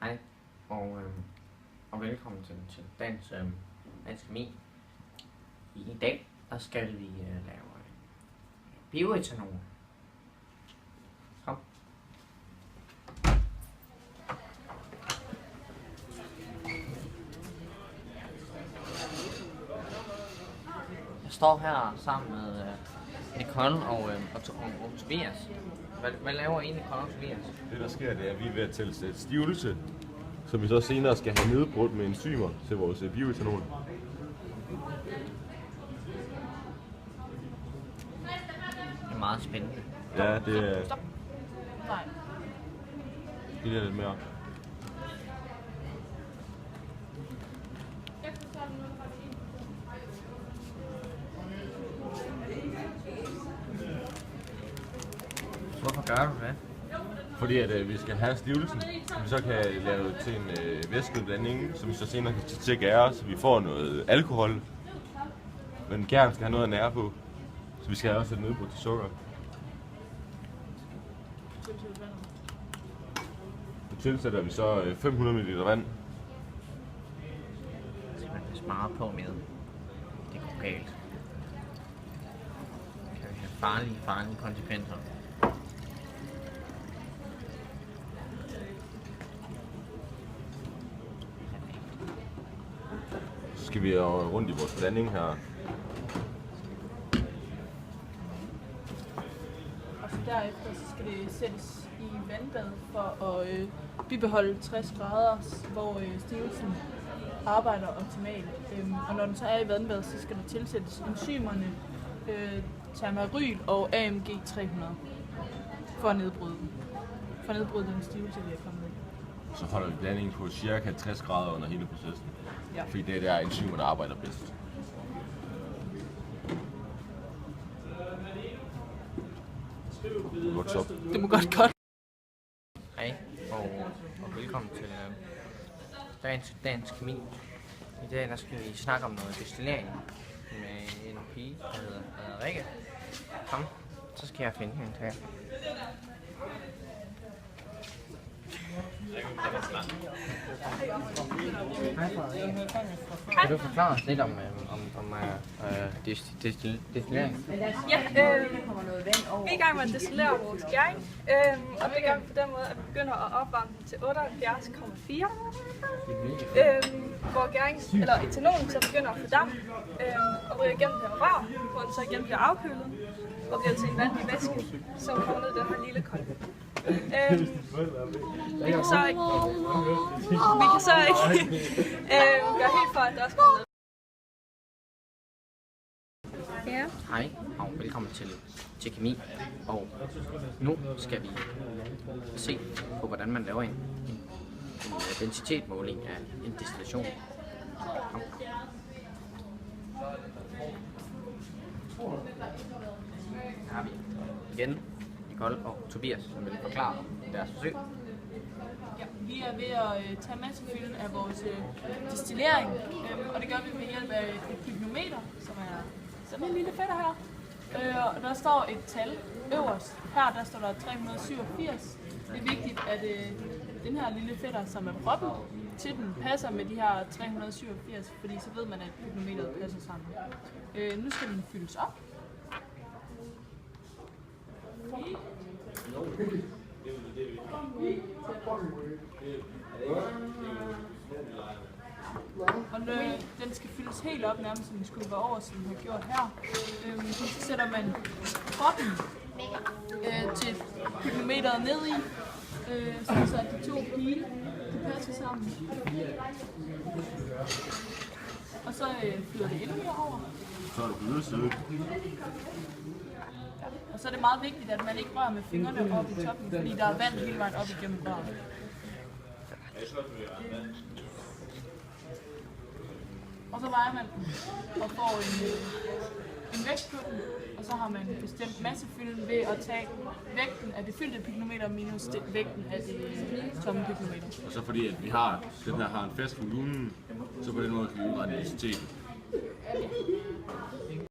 Hej, og velkommen til dagens kemi. I dag der skal vi lave bioetanol. Kom. Jeg står her sammen med Nicole og Tobias. Hvad laver I, Nicole og Tobias? Det der sker, det er, at vi er ved at tilsætte stivelse, som vi så senere skal have nedbrudt med enzymer til vores bioetanol. Det er meget spændende. Ja, det er... Stop. Nej. Det er lidt mere. Hvorfor gør du det? Fordi at vi skal have stivelsen, som vi så kan lave til en væskeblanding, som vi så senere kan tage til gære, så vi får noget alkohol. Men gæren skal have noget at nære på, så vi skal også have nedbrudt til sukker. Så tilsætter vi så 500 ml vand. Så man passe meget på med. Det går galt. Det kan have farlige konsekvenser. Så skal vi rundt i vores blanding her. Og så derefter så skal det sættes i vandbad for at bibeholde 60 grader, hvor stivelsen arbejder optimalt. Og når den så er i vandbad, så skal der tilsættes enzymerne Thermaryl og AMG 300 for at nedbryde den. For at nedbryde den stivelse, vi er kommet i. Så holder vi blandingen på cirka 60 grader under hele processen. Ja. Fordi det er der enzymer, der arbejder bedst. What's up? Det må godt. Hej, og velkommen til dagens kemi. I dag der skal vi snakke om noget destillering med en pige, der hedder Rikke. Kom, så skal jeg finde hende her. Kan du forklare os lidt om destillering? Ja, vi er i gang med at destillere vores gæring, og det gør vi på den måde, at vi begynder at opvarme den til 78,4. Hvor etanolen så begynder at fordampe og ryger igennem det her rør, hvor den så igen bliver afkølet og bliver til en vandig væske, som kommer ned i den her lille kolbe. Vi kan så ikke gøre helt for, at der også kommer noget. Ja. Hej, og velkommen til kemi. Og nu skal vi se på, hvordan man laver en densitetsmåling af en destillation. Her har vi igen Nicole og Tobias, som vil forklare deres forsøg. Ja, vi er ved at tage massefylden af vores destillering, og det gør vi ved hjælp af et pygnometer, som er sådan en lille fætter her. Og der står et tal øverst. Her der står der 387. Det er vigtigt, at den her lille fætter, som er proppen til den, passer med de her 387, fordi så ved man, at pygnometeret passer sammen. Nu skal den fyldes op. Og den skal fyldes helt op, nærmest som den skulle være over, som den har gjort her. Så sætter man proppen til pygnometeret ned i, så at de to pile passer sammen. Og så fylder det endnu mere over. Så er det på ydersiden. Og så er det meget vigtigt, at man ikke rører med fingrene op i toppen, fordi der er vand hele vejen op igennem røret. Og så vejer man den og får en vægt på den, og så har man bestemt massefylden ved at tage vægten af det fyldte pygnometer minus vægten af det tomme pygnometer. Og så fordi at den her har en fast volumen, så på den måde kan vi udregne densiteten.